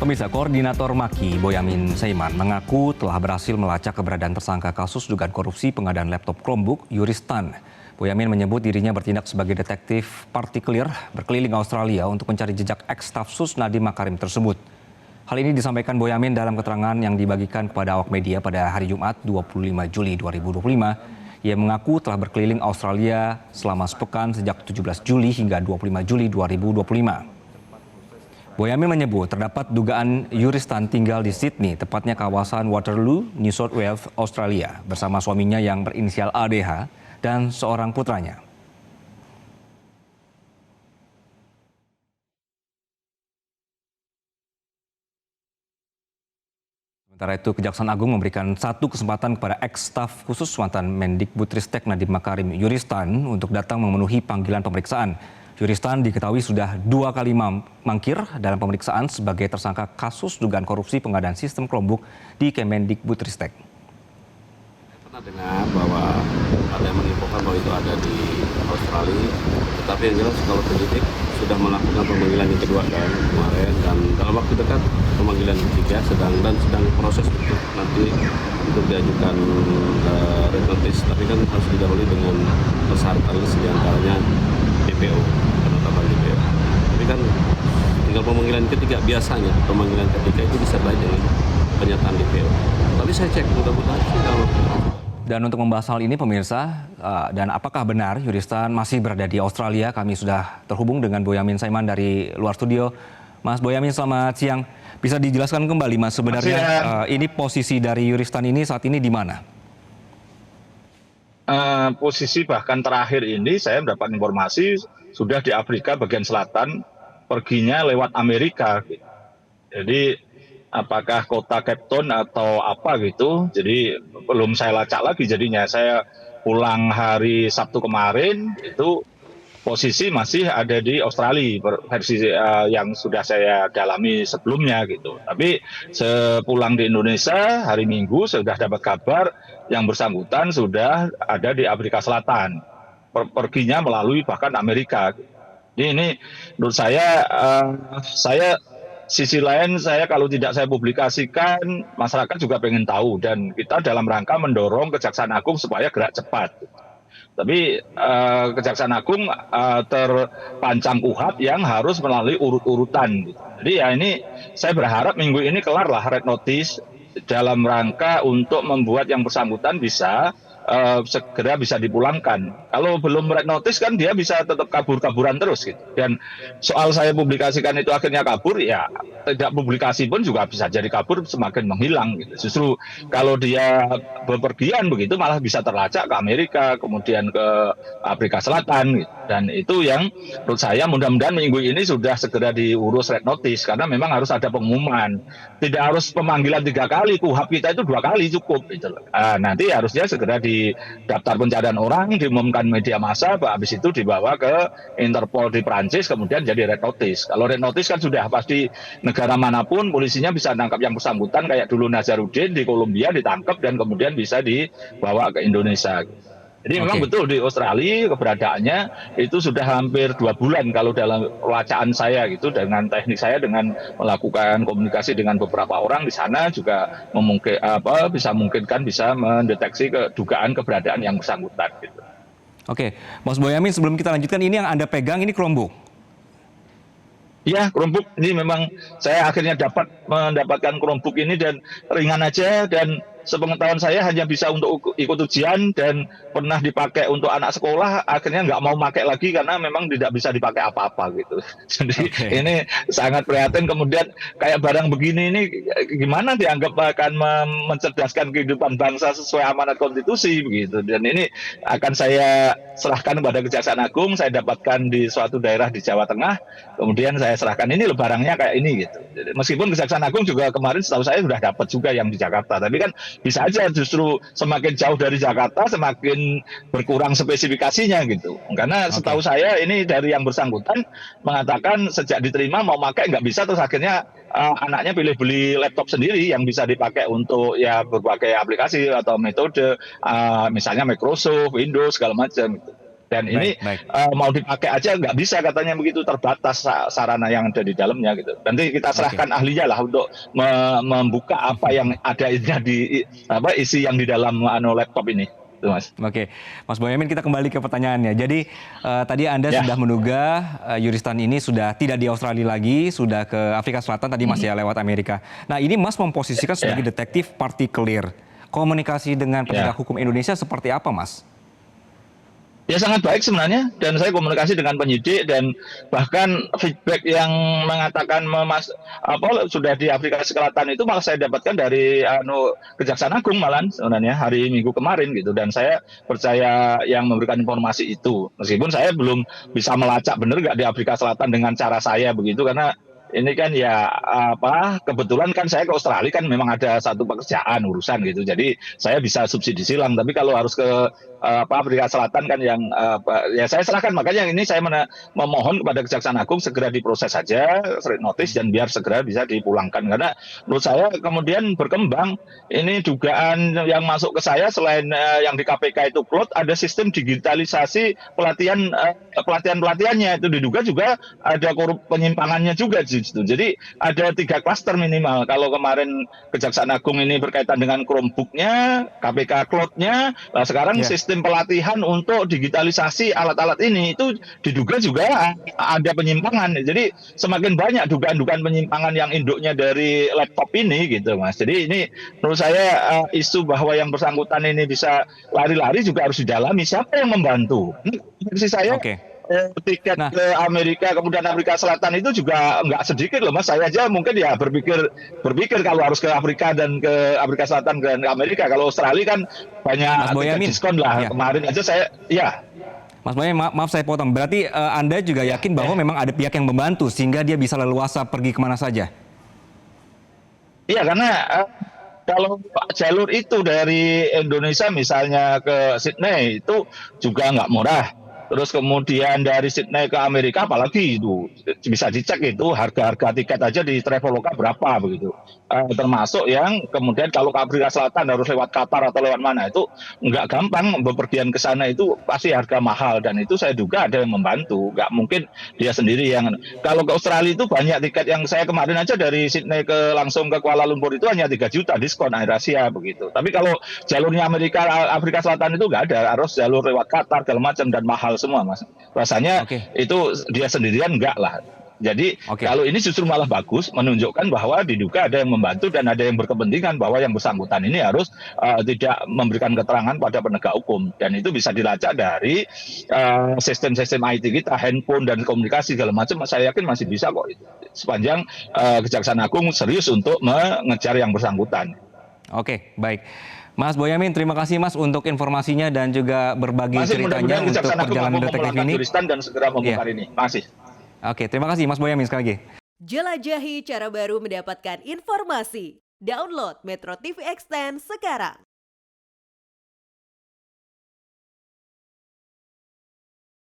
Pemirsa, Koordinator Maki Boyamin Saiman mengaku telah berhasil melacak keberadaan tersangka kasus dugaan korupsi pengadaan laptop Chromebook Yuristan. Boyamin menyebut dirinya bertindak sebagai detektif partikelir berkeliling Australia untuk mencari jejak ex-staf sus Nadiem Makarim tersebut. Hal ini disampaikan Boyamin dalam keterangan yang dibagikan kepada awak media pada hari Jumat 25 Juli 2025. Ia mengaku telah berkeliling Australia selama sepekan sejak 17 Juli hingga 25 Juli 2025. Boyamin menyebut terdapat dugaan Yuristan tinggal di Sydney, tepatnya kawasan Waterloo, New South Wales, Australia, bersama suaminya yang berinisial ADH dan seorang putranya. Sementara itu, Kejaksaan Agung memberikan satu kesempatan kepada ex-staf khusus mantan Mendikbudristek Nadiem Makarim Yuristan untuk datang memenuhi panggilan pemeriksaan. Yuristan diketahui sudah 2 kali mangkir dalam pemeriksaan sebagai tersangka kasus dugaan korupsi pengadaan sistem Chromebook di Kemendikbudristek. Pernah dengar bahwa ada yang menginfokan bahwa itu ada di Australia, tetapi yang jelas kalau penyidik sudah melakukan pemanggilan yang kedua kan kemarin, dan dalam waktu dekat pemanggilan ketiga sedang proses itu nanti untuk diajukan red notice, tapi kan harus didahului dengan persyaratan diantaranya DPO, penetapan DPO. Tapi kan tinggal pemanggilan ketiga, biasanya pemanggilan ketiga itu disertai dengan pernyataan DPO. Tapi saya cek mudah-mudahan sih kalau. Dan untuk membahas hal ini pemirsa, dan apakah benar Yuristan masih berada di Australia, kami sudah terhubung dengan Boyamin Saiman dari luar studio. Mas Boyamin, selamat siang. Bisa dijelaskan kembali Mas, sebenarnya ini posisi dari Yuristan ini saat ini di mana? Posisi bahkan terakhir ini saya mendapat informasi sudah di Afrika bagian selatan, perginya lewat Amerika. Jadi apakah kota Cape Town atau apa gitu, jadi belum saya lacak lagi. Jadinya saya pulang hari Sabtu kemarin itu posisi masih ada di Australia, versi yang sudah saya dalami sebelumnya gitu. Tapi sepulang di Indonesia hari Minggu sudah dapat kabar yang bersangkutan sudah ada di Afrika Selatan, perginya melalui bahkan Amerika. Jadi ini menurut saya sisi lain saya kalau tidak saya publikasikan, masyarakat juga pengen tahu, dan kita dalam rangka mendorong Kejaksaan Agung supaya gerak cepat. Tapi Kejaksaan Agung terpancang kuhap yang harus melalui urut-urutan. Jadi ya ini saya berharap minggu ini kelar lah red notice dalam rangka untuk membuat yang bersangkutan bisa segera bisa dipulangkan. Kalau belum red notice kan dia bisa tetap kabur-kaburan terus gitu. Dan soal saya publikasikan itu akhirnya kabur, ya tidak publikasi pun juga bisa jadi kabur, semakin menghilang gitu. Justru kalau dia bepergian begitu malah bisa terlacak ke Amerika, kemudian ke Afrika Selatan gitu. Dan itu yang menurut saya mudah-mudahan minggu ini sudah segera diurus red notice, karena memang harus ada pengumuman. Tidak harus pemanggilan 3 kali, kuhap kita itu 2 kali cukup gitu. Nanti harusnya segera di daftar pencarian orang, diumumkan media massa, habis itu dibawa ke Interpol di Prancis, kemudian jadi red notice. Kalau red notice kan sudah pasti negara manapun polisinya bisa tangkap yang bersangkutan, kayak dulu Nazarudin di Kolombia ditangkap dan kemudian bisa dibawa ke Indonesia. Jadi memang betul di Australia keberadaannya itu sudah hampir 2 bulan kalau dalam wacaan saya gitu, dengan teknik saya dengan melakukan komunikasi dengan beberapa orang di sana juga bisa mendeteksi dugaan keberadaan yang bersangkutan gitu. Oke, Mas Boyamin, sebelum kita lanjutkan, ini yang Anda pegang ini Chromebook? Iya, Chromebook ini memang saya akhirnya mendapatkan Chromebook ini, dan ringan aja, dan sepengetahuan saya hanya bisa untuk ikut ujian dan pernah dipakai untuk anak sekolah, akhirnya nggak mau pakai lagi karena memang tidak bisa dipakai apa-apa gitu. Jadi ini sangat prihatin. Kemudian kayak barang begini ini gimana dianggap akan mencerdaskan kehidupan bangsa sesuai amanat konstitusi begitu. Dan ini akan saya serahkan kepada Kejaksaan Agung. Saya dapatkan di suatu daerah di Jawa Tengah, kemudian saya serahkan, ini loh barangnya kayak ini gitu. Meskipun Kejaksaan Agung juga kemarin setahu saya sudah dapat juga yang di Jakarta, tapi kan bisa aja justru semakin jauh dari Jakarta semakin berkurang spesifikasinya gitu. Karena setahu saya ini dari yang bersangkutan mengatakan sejak diterima mau pakai nggak bisa, terus akhirnya anaknya pilih beli laptop sendiri yang bisa dipakai untuk ya berbagai aplikasi atau metode, misalnya Microsoft, Windows segala macam gitu. Dan ini baik. mau dipakai aja nggak bisa katanya begitu, terbatas sarana yang ada di dalamnya gitu. Nanti kita serahkan ahlinya lah untuk membuka apa yang ada di isi yang di dalam laptop ini. Itu, Mas. Oke, Mas Boyamin, kita kembali ke pertanyaannya. Jadi tadi Anda Ya. sudah menduga Yuristan ini sudah tidak di Australia lagi, sudah ke Afrika Selatan, tadi masih lewat Amerika. Nah, ini Mas memposisikan sebagai detektif partikelir. Komunikasi dengan penegak hukum Indonesia seperti apa, Mas? Ya sangat baik sebenarnya, dan saya komunikasi dengan penyidik, dan bahkan feedback yang mengatakan sudah di Afrika Selatan itu malah saya dapatkan dari Kejaksaan Agung malah sebenarnya hari Minggu kemarin gitu, dan saya percaya yang memberikan informasi itu, meskipun saya belum bisa melacak benar nggak di Afrika Selatan dengan cara saya begitu, karena ini kan ya kebetulan kan saya ke Australia kan memang ada satu pekerjaan urusan gitu, jadi saya bisa subsidi silang, tapi kalau harus ke Afrika Selatan kan yang ya saya serahkan, makanya ini saya memohon kepada Kejaksaan Agung segera diproses saja straight notice dan biar segera bisa dipulangkan, karena menurut saya kemudian berkembang ini dugaan yang masuk ke saya selain yang di KPK itu cloud, ada sistem digitalisasi pelatihannya itu diduga juga ada penyimpangannya juga. Jadi ada 3 klaster minimal. Kalau kemarin Kejaksaan Agung ini berkaitan dengan Chromebook-nya, KPK Cloud-nya, nah sekarang sistem pelatihan untuk digitalisasi alat-alat ini itu diduga juga ada penyimpangan. Jadi semakin banyak dugaan-dugaan penyimpangan yang induknya dari laptop ini gitu, Mas. Jadi ini menurut saya isu bahwa yang bersangkutan ini bisa lari-lari juga harus didalami. Siapa yang membantu? Versi saya tiket ke Amerika kemudian Afrika Selatan itu juga nggak sedikit loh, Mas. Saya aja mungkin ya berpikir kalau harus ke Afrika dan ke Afrika Selatan dan ke Amerika. Kalau Australia kan banyak tiket diskon lah. Kemarin aja saya Mas Boyamin, maaf saya potong. Berarti Anda juga yakin bahwa memang ada pihak yang membantu sehingga dia bisa leluasa pergi kemana saja? Iya, karena kalau jalur itu dari Indonesia misalnya ke Sydney itu juga nggak murah. Terus kemudian dari Sydney ke Amerika apalagi itu bisa dicek itu harga-harga tiket aja di Traveloka berapa begitu. Termasuk yang kemudian kalau ke Afrika Selatan harus lewat Qatar atau lewat mana itu nggak gampang, bepergian ke sana itu pasti harga mahal, dan itu saya duga ada yang membantu. Nggak mungkin dia sendiri yang. Kalau ke Australia itu banyak tiket yang saya kemarin aja dari Sydney langsung ke Kuala Lumpur itu hanya 3 juta diskon AirAsia begitu. Tapi kalau jalurnya Afrika Selatan itu nggak ada, harus jalur lewat Qatar segala macam dan mahal semua, Mas. Rasanya itu dia sendirian enggak lah. Jadi kalau ini justru malah bagus, menunjukkan bahwa diduga ada yang membantu dan ada yang berkepentingan bahwa yang bersangkutan ini harus tidak memberikan keterangan pada penegak hukum, dan itu bisa dilacak dari sistem-sistem IT kita, handphone dan komunikasi segala macam. Saya yakin masih bisa kok itu, sepanjang Kejaksaan Agung serius untuk mengejar yang bersangkutan. Oke, baik. Mas Boyamin, terima kasih Mas untuk informasinya dan juga berbagi ceritanya untuk perjalanan detektif ini. Dan segera membongkar ini. Masih. Oke, terima kasih Mas Boyamin sekali lagi. Jelajahi cara baru mendapatkan informasi. Download Metro TV Extend sekarang.